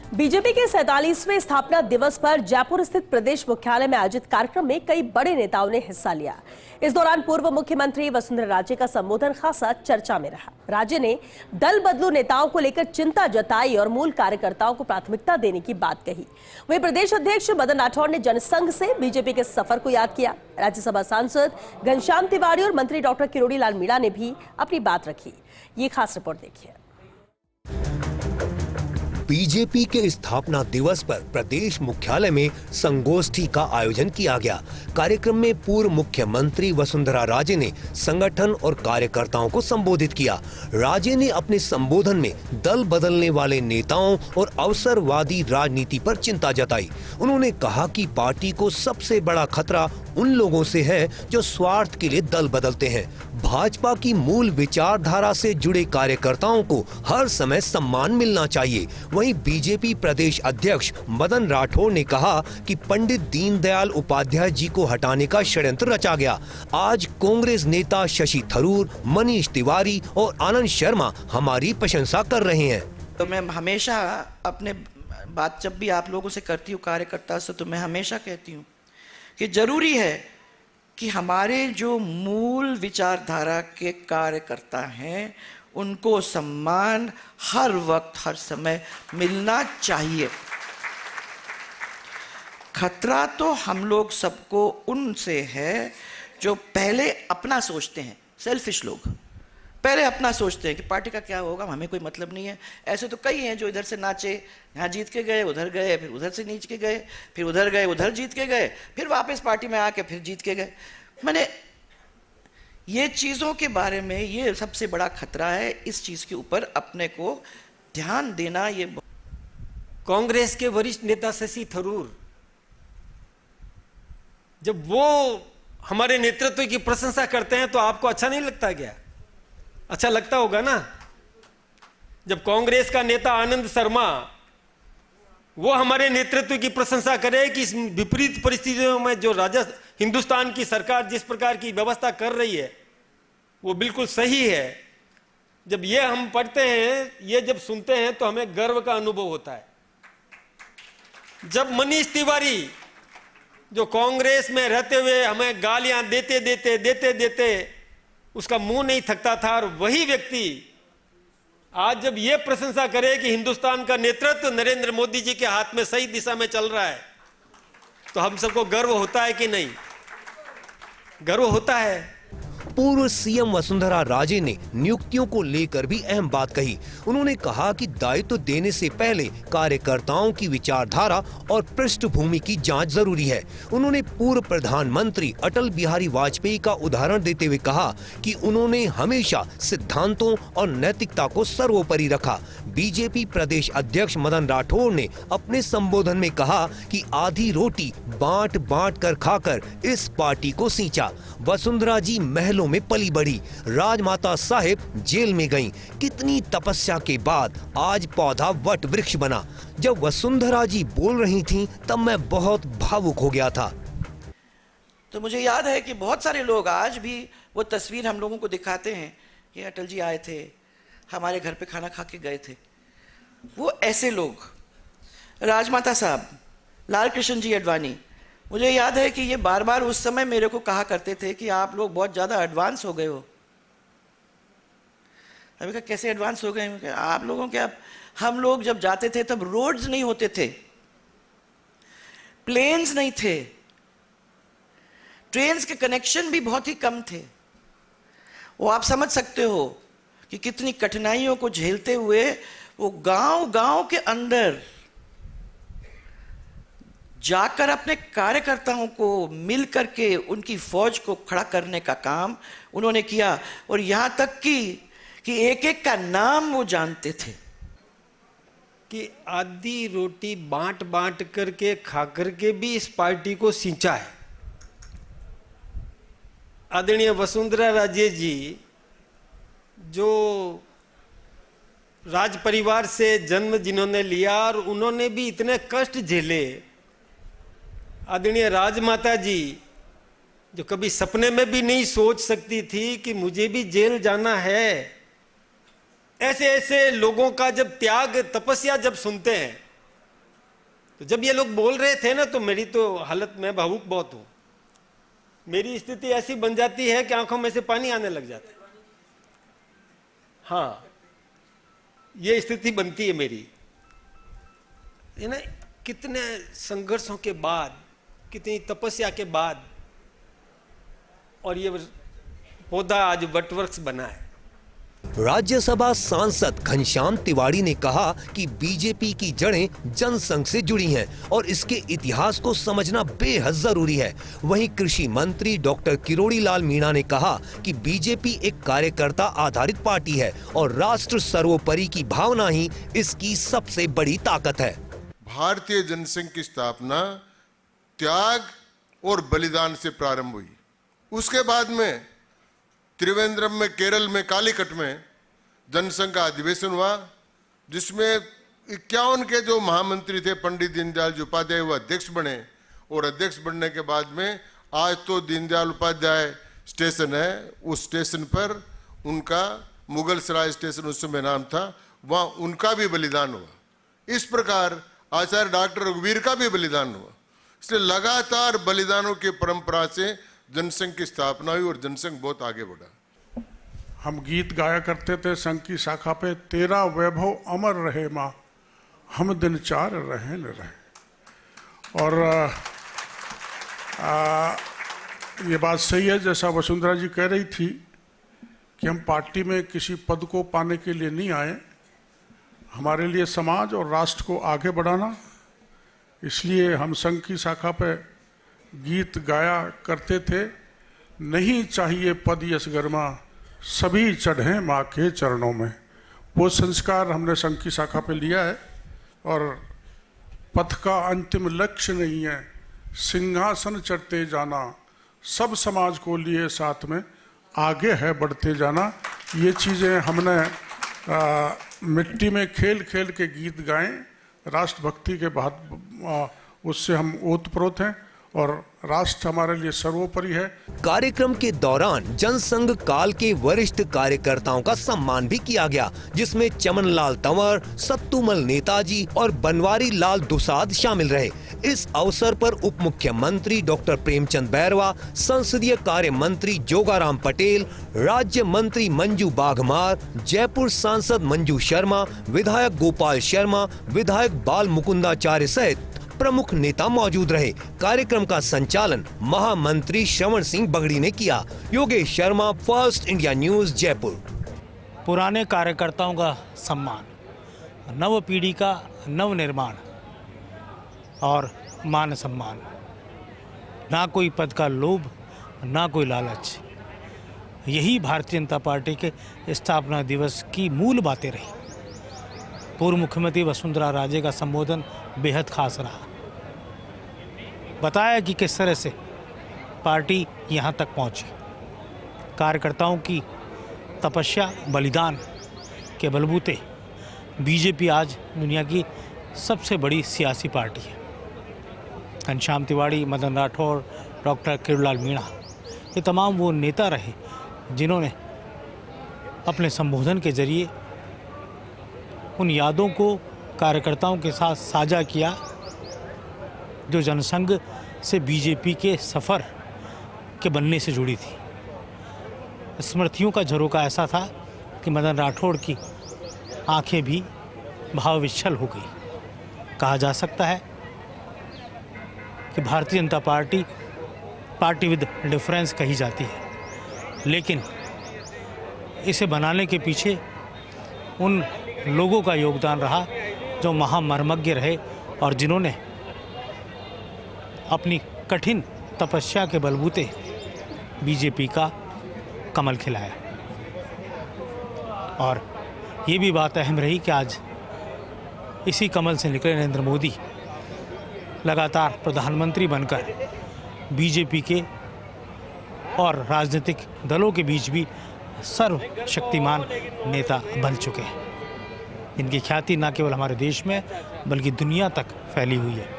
BJP के 47वें स्थापना दिवस पर जयपुर स्थित प्रदेश मुख्यालय में आयोजित कार्यक्रम में कई बड़े नेताओं ने हिस्सा लिया। इस दौरान पूर्व मुख्यमंत्री वसुंधरा राजे का संबोधन खासा चर्चा में रहा। राजे ने दल बदलू नेताओं को लेकर चिंता जताई और मूल कार्यकर्ताओं को प्राथमिकता देने की बात कही। वहीं प्रदेश अध्यक्ष मदन राठौड़ ने जनसंघ से बीजेपी के सफर को याद किया। राज्यसभा सांसद घनश्याम तिवारी और मंत्री डॉक्टर किरोड़ी लाल मीणा ने भी अपनी बात रखी। ये खास रिपोर्ट देखिए। बीजेपी के स्थापना दिवस पर प्रदेश मुख्यालय में संगोष्ठी का आयोजन किया गया। कार्यक्रम में पूर्व मुख्यमंत्री वसुंधरा राजे ने संगठन और कार्यकर्ताओं को संबोधित किया। राजे ने अपने संबोधन में दल बदलने वाले नेताओं और अवसरवादी राजनीति पर चिंता जताई। उन्होंने कहा कि पार्टी को सबसे बड़ा खतरा उन लोगों से है जो स्वार्थ के लिए दल बदलते हैं। भाजपा की मूल विचारधारा से जुड़े कार्यकर्ताओं को हर समय सम्मान मिलना चाहिए। वहीं बीजेपी प्रदेश अध्यक्ष मदन राठौड़ ने कहा कि पंडित दीनदयाल उपाध्याय जी को हटाने का षड्यंत्र रचा गया। आज कांग्रेस नेता शशि थरूर, मनीष तिवारी और आनंद शर्मा हमारी प्रशंसा कर रहे हैं। तो मैं हमेशा अपने बात जब भी आप लोगों से करती हूँ कार्यकर्ता से, तो मैं हमेशा कहती हूँ कि जरूरी है कि हमारे जो मूल विचारधारा के कार्यकर्ता हैं उनको सम्मान हर वक्त हर समय मिलना चाहिए। खतरा तो हम लोग सबको उनसे है जो पहले अपना सोचते हैं। सेल्फिश लोग पहले अपना सोचते हैं कि पार्टी का क्या होगा, हमें कोई मतलब नहीं है। ऐसे तो कई हैं जो इधर से नाचे, यहाँ जीत के गए, उधर गए, फिर उधर से नीच के गए, फिर उधर गए, उधर जीत के गए, फिर वापस पार्टी में आके फिर जीत के गए। मैंने ये चीज़ों के बारे में ये सबसे बड़ा खतरा है। इस चीज़ के ऊपर अपने को ध्यान देना। ये कांग्रेस के वरिष्ठ नेता शशि थरूर जब वो हमारे नेतृत्व की प्रशंसा करते हैं तो आपको अच्छा नहीं लगता क्या? अच्छा लगता होगा ना। जब कांग्रेस का नेता आनंद शर्मा वो हमारे नेतृत्व की प्रशंसा करे कि इस विपरीत परिस्थितियों में जो हिंदुस्तान की सरकार जिस प्रकार की व्यवस्था कर रही है वो बिल्कुल सही है। जब ये हम पढ़ते हैं, ये जब सुनते हैं तो हमें गर्व का अनुभव होता है। जब मनीष तिवारी जो कांग्रेस में रहते हुए हमें गालियां देते उसका मुंह नहीं थकता था, और वही व्यक्ति आज जब यह प्रशंसा करे कि हिंदुस्तान का नेतृत्व नरेंद्र मोदी जी के हाथ में सही दिशा में चल रहा है, तो हम सबको गर्व होता है कि नहीं? गर्व होता है। पूर्व सीएम वसुंधरा राजे ने नियुक्तियों को लेकर भी अहम बात कही। उन्होंने कहा कि दायित्व देने से पहले कार्यकर्ताओं की विचारधारा और पृष्ठभूमि की जांच जरूरी है। उन्होंने पूर्व प्रधानमंत्री अटल बिहारी वाजपेयी का उदाहरण देते हुए कहा कि उन्होंने हमेशा सिद्धांतों और नैतिकता को सर्वोपरि रखा। बीजेपी प्रदेश अध्यक्ष मदन राठौड़ ने अपने संबोधन में कहा कि आधी रोटी बांट कर खाकर इस पार्टी को सींचा। वसुंधरा जी महलों में पली बढ़ी, राजमाता साहिब जेल में गईं। कितनी तपस्या के बाद आज पौधा वट वृक्ष बना। जब वसुंधरा जी बोल रही थीं, तब मैं बहुत भावुक हो गया था। तो मुझे याद है कि बहुत सारे लोग आज भी वो तस्वीर हम लोगों को दिखाते हैं कि अटल जी आए थे, हमारे घर पे खाना खा के गए थे। वो ऐसे लोग, राजमाता साहब, लाल कृष्ण जी अडवाणी, मुझे याद है कि ये बार बार उस समय मेरे को कहा करते थे कि आप लोग बहुत ज़्यादा एडवांस हो गए हो। अभी कहा कैसे एडवांस हो गए? आप लोगों के, हम लोग जब जाते थे तब रोड्स नहीं होते थे, प्लेन्स नहीं थे, ट्रेन्स के कनेक्शन भी बहुत ही कम थे। वो आप समझ सकते हो कि कितनी कठिनाइयों को झेलते हुए वो गांव के अंदर जाकर अपने कार्यकर्ताओं को मिल करके उनकी फौज को खड़ा करने का काम उन्होंने किया। और यहां तक कि एक एक का नाम वो जानते थे। कि आधी रोटी बांट करके खा करके भी इस पार्टी को सींचा है। आदरणीय वसुंधरा राजे जी जो राज परिवार से जन्म जिन्होंने लिया और उन्होंने भी इतने कष्ट झेले। आदरणीय राजमाता जी जो कभी सपने में भी नहीं सोच सकती थी कि मुझे भी जेल जाना है। ऐसे ऐसे लोगों का जब त्याग तपस्या जब सुनते हैं तो जब ये लोग बोल रहे थे ना, तो मेरी तो हालत, मैं भावुक बहुत हूं। मेरी स्थिति ऐसी बन जाती है कि आंखों में से पानी आने लग जाता है। हाँ, ये स्थिति बनती है मेरी। ये ना, कितने संघर्षों के बाद, कितनी तपस्या के बाद, और ये पौधा आज वटवृक्ष बना है। राज्यसभा सांसद घनश्याम तिवारी ने कहा कि बीजेपी की जड़ें जनसंघ से जुड़ी हैं और इसके इतिहास को समझना बेहद जरूरी है। वहीं कृषि मंत्री डॉक्टर किरोड़ी लाल मीणा ने कहा कि बीजेपी एक कार्यकर्ता आधारित पार्टी है और राष्ट्र सर्वोपरि की भावना ही इसकी सबसे बड़ी ताकत है। भारतीय जनसंघ की स्थापना त्याग और बलिदान से प्रारंभ हुई। उसके बाद में त्रिवेंद्रम में, केरल में, कालीकट में जनसंघ का अधिवेशन हुआ, जिसमें 51 के जो महामंत्री थे, पंडित दीनदयाल जी उपाध्याय, वो अध्यक्ष बने। और अध्यक्ष बनने के बाद में आज तो दीनदयाल उपाध्याय स्टेशन है, उस स्टेशन पर उनका मुगल सराय स्टेशन उस समय नाम था, वहाँ उनका भी बलिदान हुआ। इस प्रकार आचार्य डॉक्टर रघुवीर का भी बलिदान हुआ। इसलिए लगातार बलिदानों की परंपरा से जनसंघ की स्थापना हुई और जनसंघ बहुत आगे बढ़ा। हम गीत गाया करते थे संघ की शाखा पे, तेरा वैभव अमर रहे माँ, हम दिन चार रहे न रहे। और ये बात सही है, जैसा वसुंधरा जी कह रही थी कि हम पार्टी में किसी पद को पाने के लिए नहीं आए, हमारे लिए समाज और राष्ट्र को आगे बढ़ाना। इसलिए हम संघ की शाखा पे गीत गाया करते थे, नहीं चाहिए पद यश गरिमा, सभी चढ़े माँ के चरणों में। वो संस्कार हमने संघ की शाखा पे लिया है। और पथ का अंतिम लक्ष्य नहीं है सिंहासन चढ़ते जाना, सब समाज को लिए साथ में आगे है बढ़ते जाना। ये चीज़ें हमने मिट्टी में खेल खेल के गीत गाएं, राष्ट्रभक्ति के बाद उससे हम ओतप्रोत हैं और राष्ट्र हमारे लिए सर्वोपरि है। कार्यक्रम के दौरान जनसंघ काल के वरिष्ठ कार्यकर्ताओं का सम्मान भी किया गया, जिसमें चमनलाल तंवर, सत्तूमल नेताजी और बनवारी लाल दुसाद शामिल रहे। इस अवसर पर उप मुख्यमंत्री डॉक्टर प्रेमचंद बैरवा, संसदीय कार्य मंत्री जोगाराम पटेल, राज्य मंत्री मंजू बाघमार, जयपुर सांसद मंजू शर्मा, विधायक गोपाल शर्मा, विधायक बाल मुकुंदाचार्य सहित प्रमुख नेता मौजूद रहे। कार्यक्रम का संचालन महामंत्री श्रवण सिंह बगड़ी ने किया। Yogesh Sharma, first India news, Jaipur. पुराने कार्यकर्ताओं का सम्मान, नव पीढ़ी का नव निर्माण और मान सम्मान, ना कोई पद का लोभ, ना कोई लालच, यही भारतीय जनता पार्टी के स्थापना दिवस की मूल बातें रही। पूर्व मुख्यमंत्री वसुंधरा राजे का संबोधन बेहद खास रहा। बताया कि किस तरह से पार्टी यहाँ तक पहुँची। कार्यकर्ताओं की तपस्या, बलिदान के बलबूते बीजेपी आज दुनिया की सबसे बड़ी सियासी पार्टी है। घनश्याम तिवारी, मदन राठौर, डॉक्टर किरोड़ी लाल मीणा, ये तमाम वो नेता रहे जिन्होंने अपने संबोधन के जरिए उन यादों को कार्यकर्ताओं के साथ साझा किया जो जनसंघ से बीजेपी के सफ़र के बनने से जुड़ी थी। स्मृतियों का झरोका ऐसा था कि मदन राठौड़ की आंखें भी भावविच्छल हो गई। कहा जा सकता है कि Bharatiya Janata party with difference कही जाती है, लेकिन इसे बनाने के पीछे उन लोगों का योगदान रहा जो महामर्मज्ञ रहे और जिन्होंने अपनी कठिन तपस्या के बलबूते बीजेपी का कमल खिलाया। और ये भी बात अहम रही कि आज इसी कमल से निकले नरेंद्र मोदी लगातार प्रधानमंत्री बनकर बीजेपी के और राजनीतिक दलों के बीच भी सर्वशक्तिमान नेता बन चुके हैं। इनकी ख्याति न केवल हमारे देश में बल्कि दुनिया तक फैली हुई है।